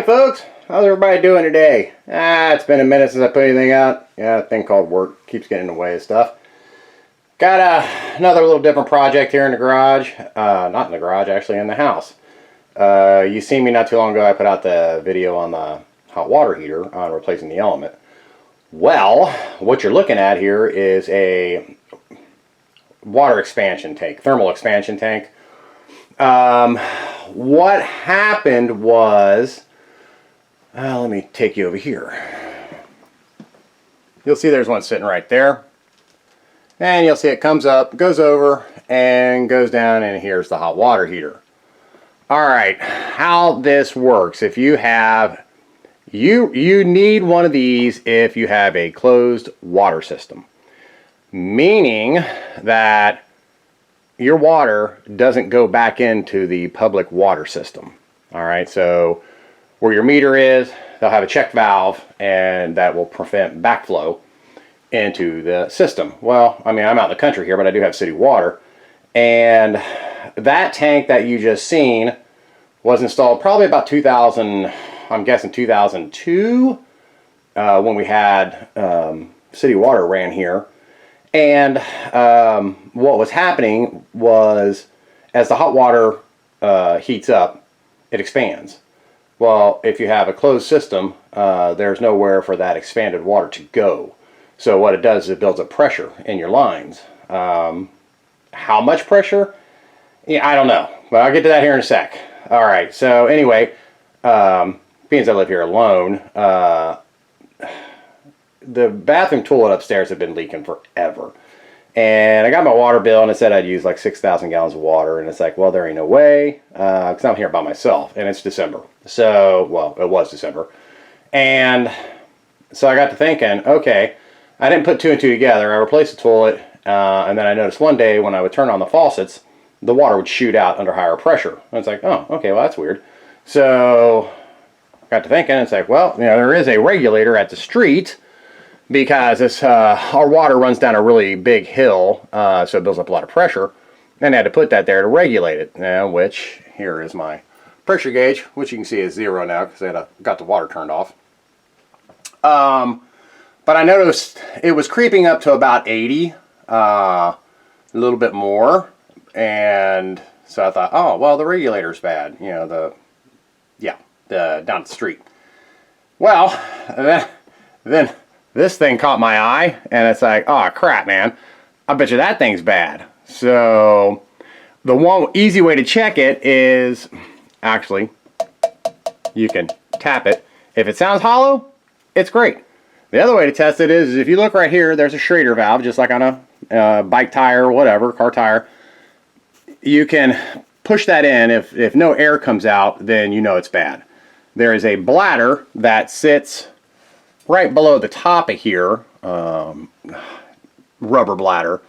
Howdy folks, how's everybody doing today? It's been a minute since I put anything out. Yeah, a thing called work keeps getting in the way of stuff. Got another little different project here in the garage. Not in the garage, actually in the house. You seen me not too long ago, I put out the video on the hot water heater on replacing the element. Well, what you're looking at here is a water expansion tank, thermal expansion tank. What happened was, let me take you over here. You'll see there's one sitting right there. And you'll see it comes up, goes over, and goes down, and here's the hot water heater. Alright, how this works, if you have, you need one of these if you have a closed water system. Meaning that your water doesn't go back into the public water system. Alright, so where your meter is, they'll have a check valve, and that will prevent backflow into the system. Well, I mean, I'm out in the country here, but I do have city water. And that tank that you just seen was installed probably about 2000, I'm guessing 2002, when we had city water ran here. And what was happening was, as the hot water heats up, it expands. Well, if you have a closed system, there's nowhere for that expanded water to go. So what it does is it builds up pressure in your lines. How much pressure? Yeah, I don't know. But I'll get to that here in a sec. Alright, so anyway, being as I live here alone, the bathroom toilet upstairs had been leaking forever. And I got my water bill and it said I'd use like 6,000 gallons of water. And it's like, well, there ain't no way. Because I'm here by myself. And it's December. So, well, it was December. And so I got to thinking, okay, I didn't put two and two together. I replaced the toilet. And then I noticed one day when I would turn on the faucets, the water would shoot out under higher pressure. And it's like, oh, okay, well, that's weird. So I got to thinking, it's like, well, you know, there is a regulator at the street. Because this, our water runs down a really big hill, so it builds up a lot of pressure. And I had to put that there to regulate it, which, here is my pressure gauge, which you can see is 0 now because I got the water turned off. But I noticed it was creeping up to about 80, a little bit more. And so I thought, oh, well, the regulator's bad, you know, down at the street. Well, then this thing caught my eye, and it's like, oh crap, man, I bet you that thing's bad. So the one easy way to check it is, actually, you can tap it. If it sounds hollow, it's great. The other way to test it is if you look right here, there's a Schrader valve, just like on a bike tire or whatever, car tire. You can push that in. If no air comes out, then you know it's bad. There is a bladder that sits right below the top of here, rubber bladder,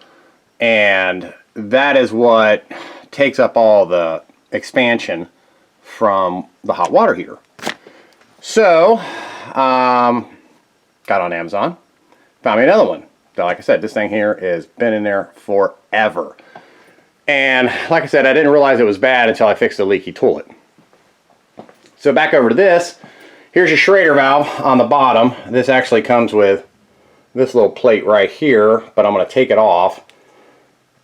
and that is what takes up all the expansion from the hot water heater. So, got on Amazon, found me another one. But like I said, this thing here has been in there forever. And like I said, I didn't realize it was bad until I fixed the leaky toilet. So back over to this. Here's your Schrader valve on the bottom. This actually comes with this little plate right here, but I'm going to take it off,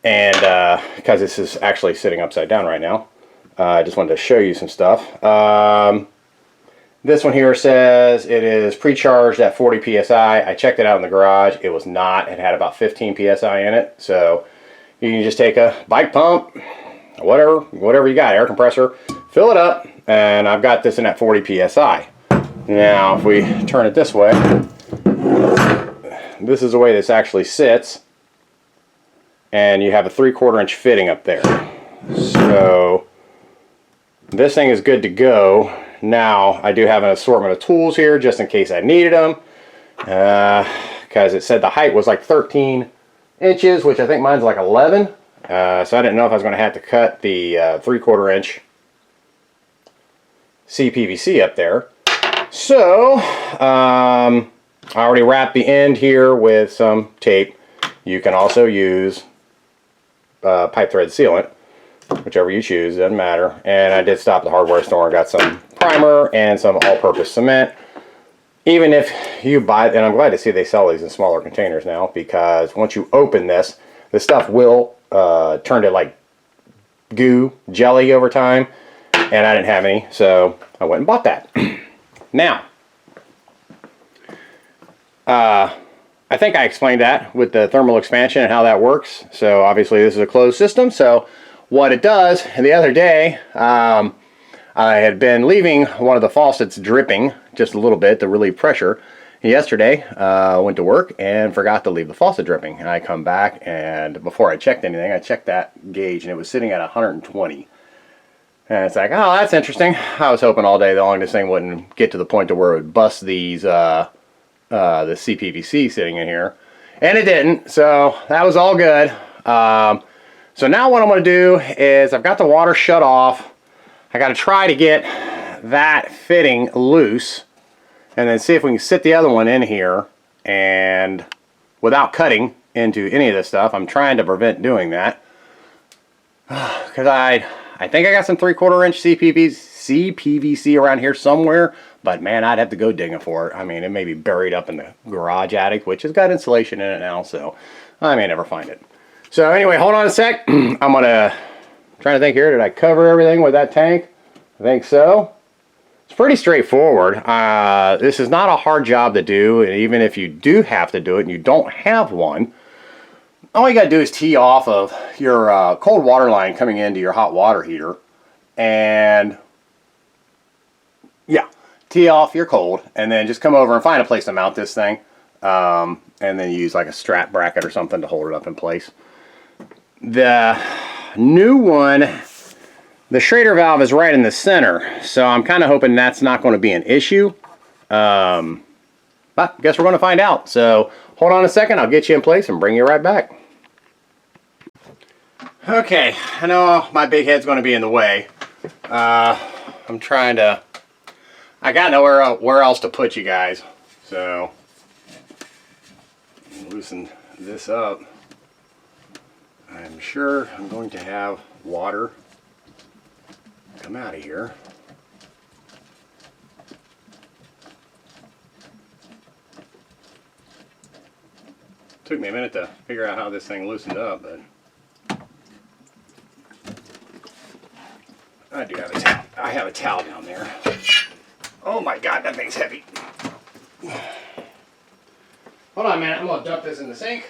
and because this is actually sitting upside down right now. I just wanted to show you some stuff. This one here says it is pre-charged at 40 psi. I checked it out in the garage. It was not. It had about 15 psi in it. So you can just take a bike pump, whatever you got, air compressor, fill it up, and I've got this in at 40 psi. Now, if we turn it this way, this is the way this actually sits, and you have a 3/4 inch fitting up there. So this thing is good to go. Now, I do have an assortment of tools here just in case I needed them, because it said the height was like 13 inches, which I think mine's like 11. So I didn't know if I was going to have to cut the 3/4 inch CPVC up there. So, I already wrapped the end here with some tape. You can also use pipe thread sealant, whichever you choose, doesn't matter. And I did stop at the hardware store and got some primer and some all-purpose cement. Even if you buy, and I'm glad to see they sell these in smaller containers now, because once you open this stuff will turn to like goo, jelly over time, and I didn't have any, so I went and bought that. Now, I think I explained that with the thermal expansion and how that works. So obviously this is a closed system, so what it does, and the other day, I had been leaving one of the faucets dripping just a little bit to relieve pressure. Yesterday, I went to work and forgot to leave the faucet dripping. And I come back, and before I checked anything, I checked that gauge, and it was sitting at 120. And it's like, oh, that's interesting. I was hoping all day long this thing wouldn't get to the point to where it would bust these, the CPVC sitting in here. And it didn't, so that was all good. So now what I'm going to do is I've got the water shut off. I got to try to get that fitting loose and then see if we can sit the other one in here and without cutting into any of this stuff. I'm trying to prevent doing that because I think I got some 3/4 inch CPVC around here somewhere, but man, I'd have to go digging for it. I mean, it may be buried up in the garage attic, which has got insulation in it now, so I may never find it. So anyway, hold on a sec. I'm trying to think here. Did I cover everything with that tank? I think so. It's pretty straightforward. This is not a hard job to do, and even if you do have to do it and you don't have one, all you got to do is tee off of your cold water line coming into your hot water heater, and yeah, tee off your cold, and then just come over and find a place to mount this thing, and then use like a strap bracket or something to hold it up in place. The new one, the Schrader valve is right in the center, so I'm kind of hoping that's not going to be an issue. But I guess we're going to find out. So hold on a second, I'll get you in place and bring you right back. Okay, I know my big head's going to be in the way. I'm trying to, I got nowhere where else to put you guys, so loosen this up. I'm sure I'm going to have water come out of here. Took me a minute to figure out how this thing loosened up, but I do have a towel. I have a towel down there. Oh my God, that thing's heavy. Hold on a minute, I'm gonna dump this in the sink.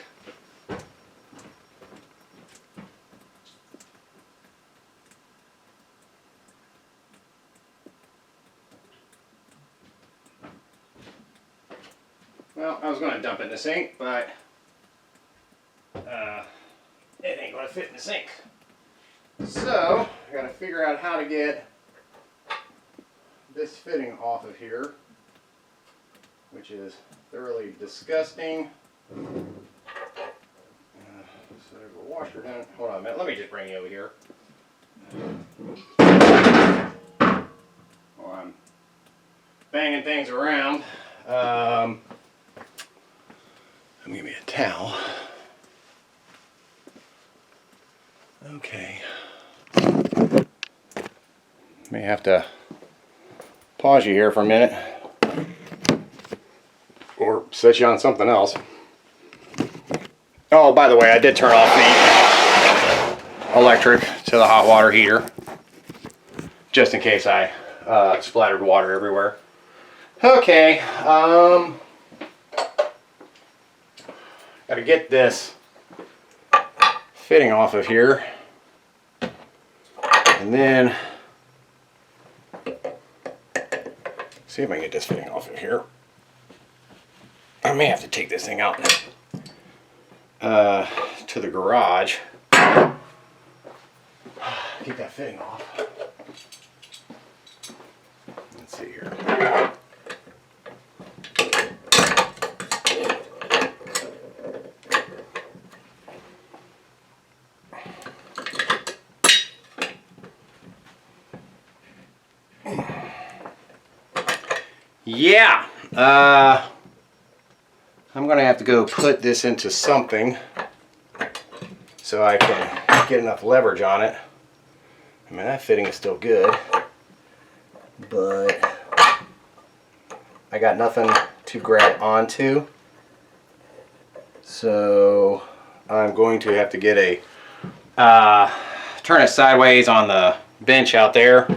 Well, I was going to dump it in the sink, but it ain't going to fit in the sink. So, I got to figure out how to get this fitting off of here, which is thoroughly disgusting. So there's a washer down. Hold on a minute. Let me just bring you over here. While I'm banging things around. Give me a towel. Okay. May have to pause you here for a minute, or set you on something else. Oh, by the way, I did turn off the electric to the hot water heater, just in case I splattered water everywhere. Okay, gotta get this fitting off of here, and then see if I can get this fitting off of here. I may have to take this thing out to the garage. Get that fitting off. Let's see here. Yeah, I'm going to have to go put this into something so I can get enough leverage on it. I mean, that fitting is still good. but I got nothing to grab onto. So I'm going to have to get a turn it sideways on the bench out there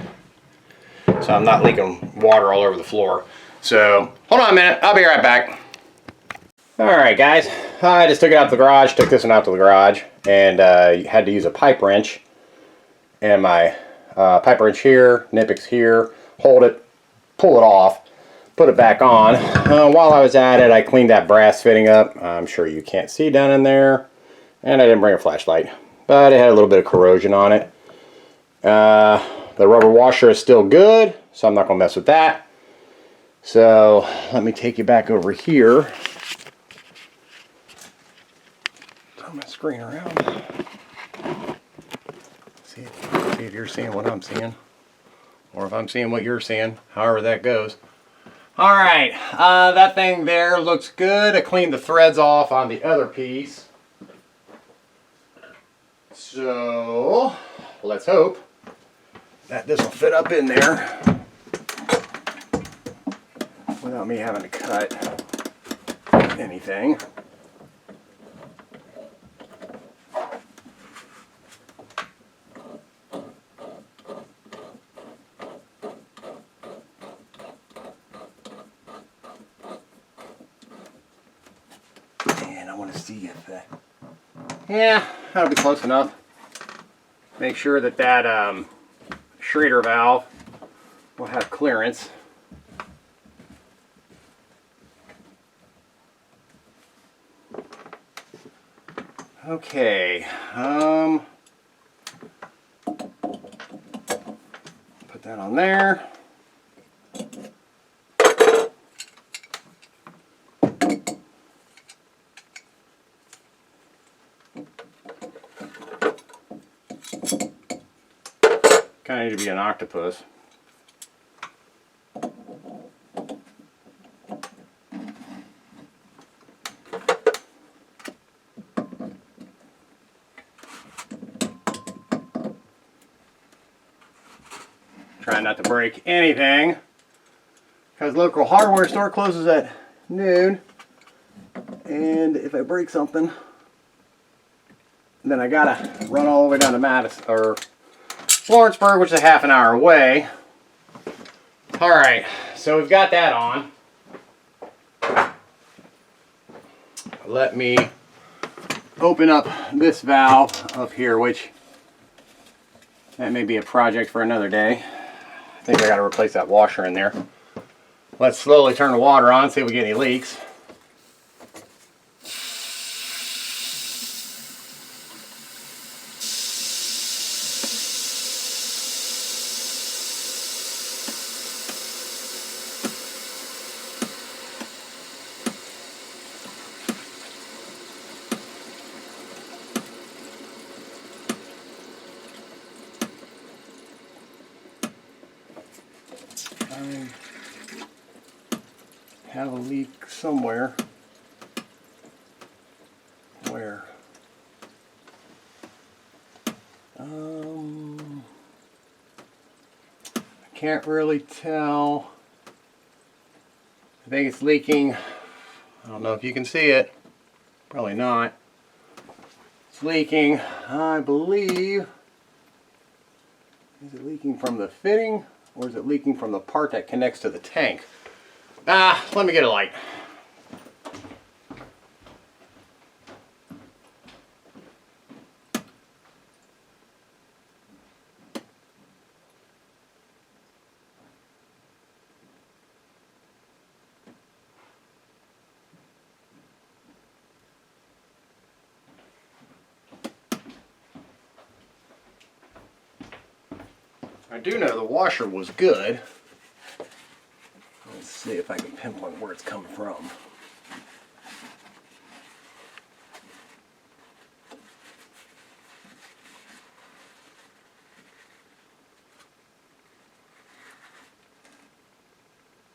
so I'm not leaking water all over the floor. So hold on a minute, I'll be right back. Alright guys, I just took it out to the garage, took this one out to the garage, and had to use a pipe wrench. And my pipe wrench here, Nipix here, hold it, pull it off, put it back on. While I was at it, I cleaned that brass fitting up. I'm sure you can't see down in there. And I didn't bring a flashlight, but it had a little bit of corrosion on it. The rubber washer is still good, so I'm not going to mess with that. So let me take you back over here. Turn my screen around. See if you're seeing what I'm seeing, or if I'm seeing what you're seeing, however that goes. Alright, that thing there looks good. I cleaned the threads off on the other piece. So, let's hope that this will fit up in there without me having to cut anything. And I want to see if that, yeah, that'll be close enough. Make sure that that Schrader valve will have clearance. Okay, put that on there. Kind of need to be an octopus. Trying not to break anything, because local hardware store closes at noon, and if I break something, then I gotta run all the way down to Madison or Lawrenceburg, which is a half an hour away. Alright, so we've got that on. Let me open up this valve up here, which that may be a project for another day. I think I got to replace that washer in there. Let's slowly turn the water on, see if we get any leaks. I have a leak somewhere. Where? I can't really tell. I think it's leaking. I don't know if you can see it. Probably not. It's leaking, I believe. Is it leaking from the fitting, or is it leaking from the part that connects to the tank? Let me get a light. I do know the washer was good. Let's see if I can pinpoint where it's coming from.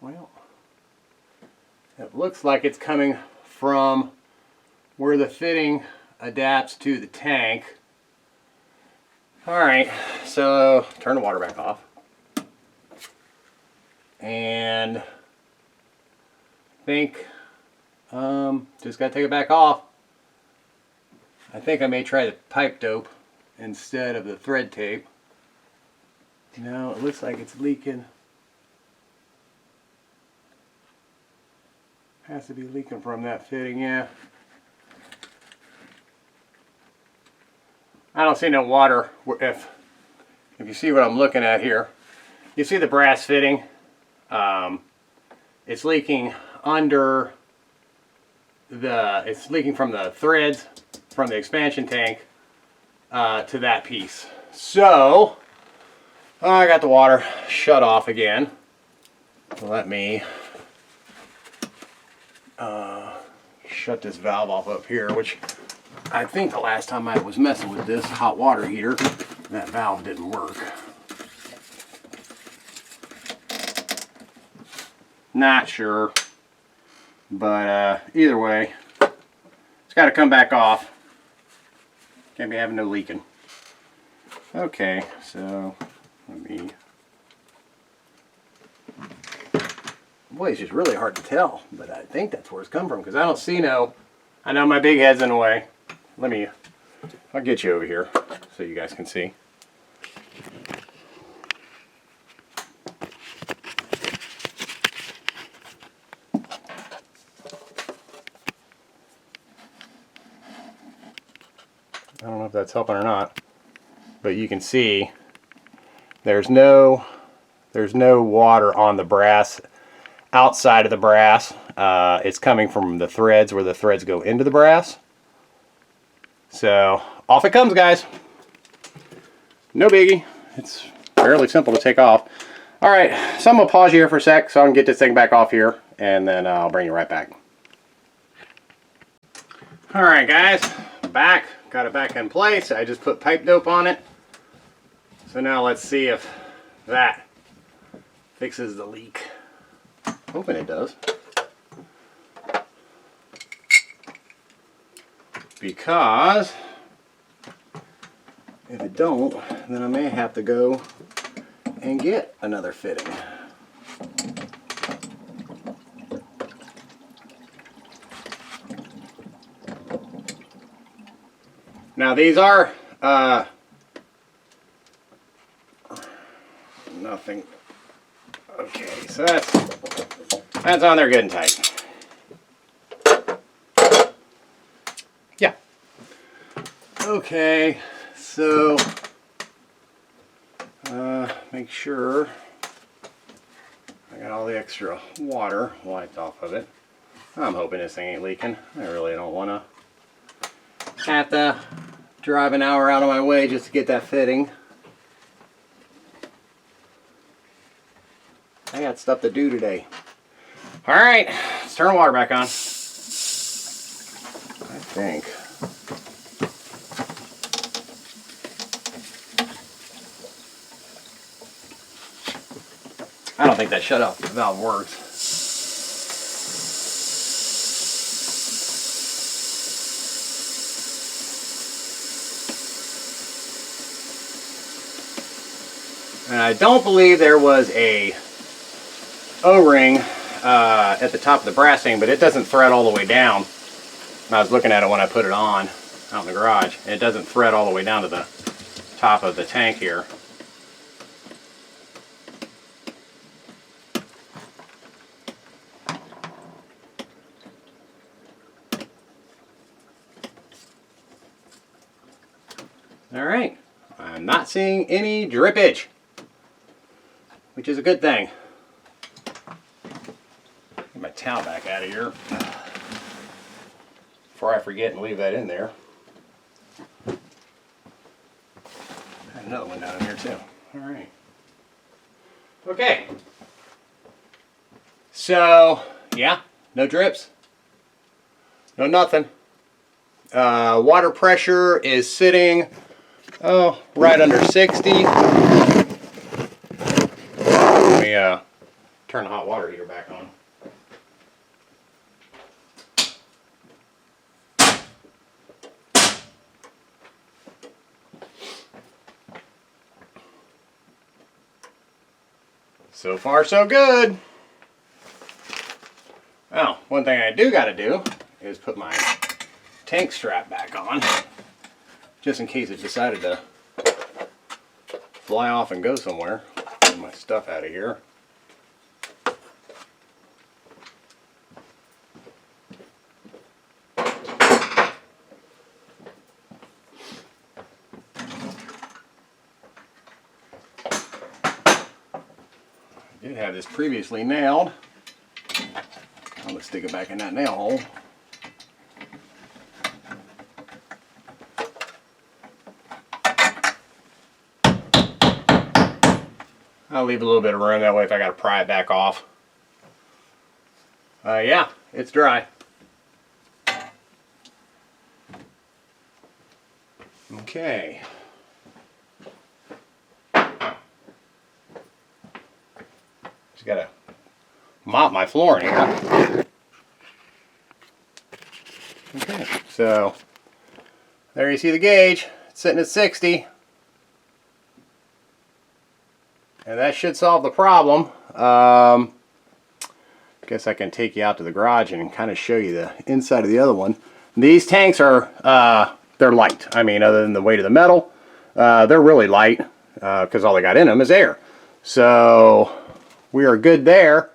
Well, it looks like it's coming from where the fitting adapts to the tank. Alright, so turn the water back off. and I think just gotta take it back off. I think I may try the pipe dope instead of the thread tape. No, it looks like it's leaking. Has to be leaking from that fitting, yeah. I don't see no water. If you see what I'm looking at here, you see the brass fitting. It's leaking under it's leaking from the threads from the expansion tank to that piece. So I got the water shut off again. Let me shut this valve off up here, which I think the last time I was messing with this hot water heater, that valve didn't work. Not sure, but either way, it's got to come back off. Can't be having no leaking. Okay, so let me. Boy, it's just really hard to tell, but I think that's where it's come from because I don't see no. I know my big head's in the way. I'll get you over here so you guys can see. I don't know if that's helping or not, but you can see there's no water on the brass, outside of the brass. It's coming from the threads where the threads go into the brass. So off it comes, guys. No biggie. It's fairly simple to take off. All right, so I'm gonna pause you here for a sec so I can get this thing back off here, and then I'll bring you right back. All right, guys, back. Got it back in place. I just put pipe dope on it. So now let's see if that fixes the leak. Hoping it does. Because if it don't, then I may have to go and get another fitting. Now these are nothing. Okay, so that's on there good and tight. Yeah. Okay, so make sure I got all the extra water wiped off of it. I'm hoping this thing ain't leaking. I really don't want to have to drive an hour out of my way just to get that fitting. I got stuff to do today. All right, let's turn the water back on. I think. I don't think that shut-off valve works. And I don't believe there was a O-ring at the top of the brassing, but it doesn't thread all the way down. I was looking at it when I put it on out in the garage, and it doesn't thread all the way down to the top of the tank here. All right, I'm not seeing any drippage, which is a good thing. Get my towel back out of here before I forget and leave that in there. Got another one down in here too. All right. Okay. So, yeah, no drips. No nothing. Water pressure is sitting, right under 60. Let me turn the hot water heater back on. So far so good. Well, one thing I do got to do is put my tank strap back on, just in case it decided to fly off and go somewhere. Get my stuff out of here. I did have this previously nailed. I'm going to stick it back in that nail hole. I'll leave a little bit of room, that way if I got to pry it back off. Yeah, it's dry. Okay. Just got to mop my floor in here. Okay, so there you see the gauge. It's sitting at 60. And that should solve the problem. Guess I can take you out to the garage and kind of show you the inside of the other one. These tanks are, they're light. I mean, other than the weight of the metal, they're really light because all they got in them is air. So we are good there.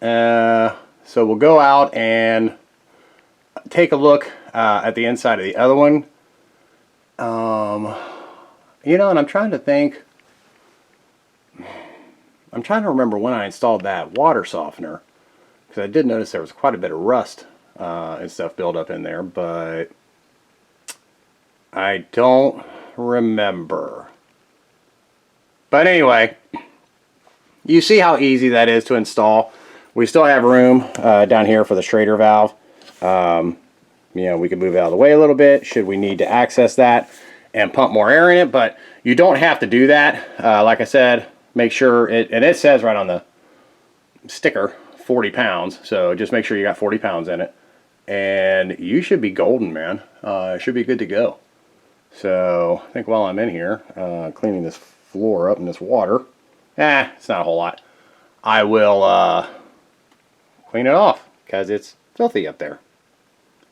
So we'll go out and take a look at the inside of the other one. You know, and I'm trying to think. I'm trying to remember when I installed that water softener, because I did notice there was quite a bit of rust and stuff built up in there, but I don't remember. But anyway, you see how easy that is to install. We still have room down here for the Schrader valve. You know, we can move it out of the way a little bit should we need to access that and pump more air in it, but you don't have to do that. Like I said, make sure and it says right on the sticker 40 pounds, so just make sure you got 40 pounds in it and you should be golden, man. It should be good to go. So I think while I'm in here cleaning this floor up in this water, it's not a whole lot, I will clean it off because it's filthy up there.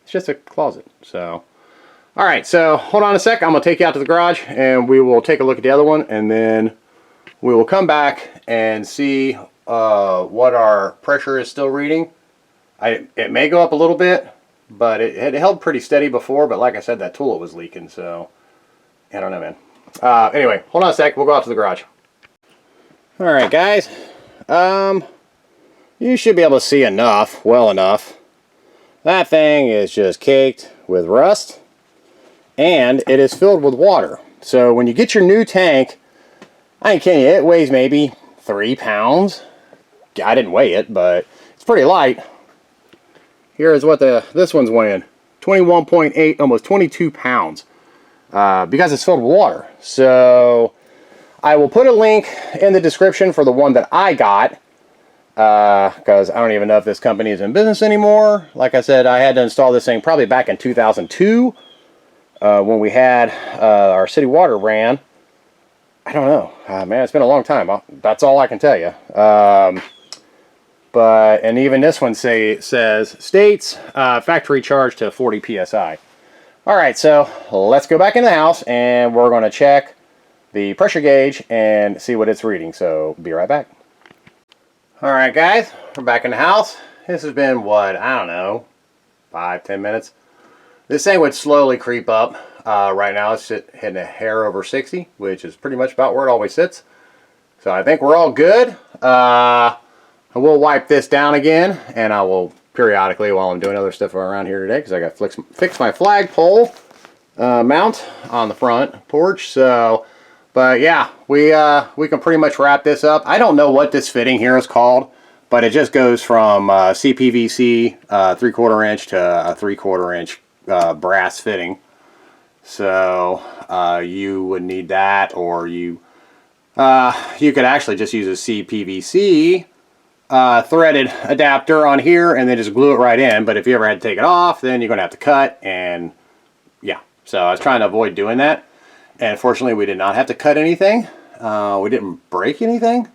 It's just a closet. So alright, so hold on a sec, I'm gonna take you out to the garage and we will take a look at the other one, and then we will come back and see what our pressure is still reading. It may go up a little bit, but it held pretty steady before, but like I said, that tool was leaking, so I don't know, man. Anyway, hold on a sec, we'll go out to the garage. Alright guys, you should be able to see enough, well enough. That thing is just caked with rust, and it is filled with water. So when you get your new tank, I ain't kidding you, it weighs maybe 3 pounds. I didn't weigh it, but it's pretty light. Here is what this one's weighing. 21.8, almost 22 pounds. Because it's filled with water. So I will put a link in the description for the one that I got. Because I don't even know if this company is in business anymore. Like I said, I had to install this thing probably back in 2002. When we had our city water ran. I don't know. Man, it's been a long time. That's all I can tell you. And even this one says, states factory charge to 40 psi. Alright, so let's go back in the house and we're going to check the pressure gauge and see what it's reading. So be right back. Alright guys, we're back in the house. This has been, what, I don't know, 5-10 minutes. This thing would slowly creep up. Right now it's hitting a hair over 60, which is pretty much about where it always sits. So I think we're all good. I will wipe this down again, and I will periodically while I'm doing other stuff around here today, because I got to fix my flagpole mount on the front porch. So, but yeah, we can pretty much wrap this up. I don't know what this fitting here is called, but it just goes from CPVC 3/4 inch to a 3/4 inch brass fitting. So you would need that, or you could actually just use a CPVC threaded adapter on here and then just glue it right in. But if you ever had to take it off, then you're going to have to cut, and yeah. So I was trying to avoid doing that, and fortunately we did not have to cut anything. We didn't break anything.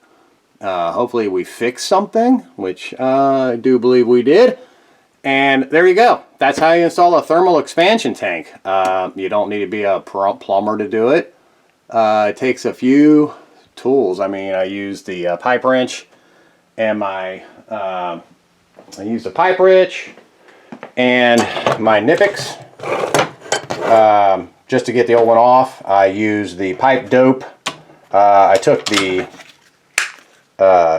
hopefully we fixed something, which I do believe we did. And there you go. That's how you install a thermal expansion tank. You don't need to be a plumber to do it. It takes a few tools. I mean, I used the pipe wrench and I used a pipe wrench and my Nipix. Just to get the old one off, I used the pipe dope. I took the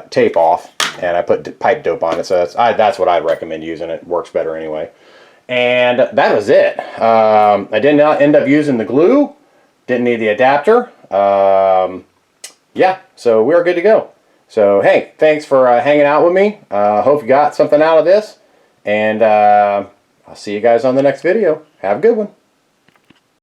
tape off and I put pipe dope on it, so that's what I'd recommend using. It works better anyway. And that was it. I did not end up using the glue. Didn't need the adapter. Yeah, so we're good to go. So hey, thanks for hanging out with me. Hope you got something out of this, and I'll see you guys on the next video. Have a good one.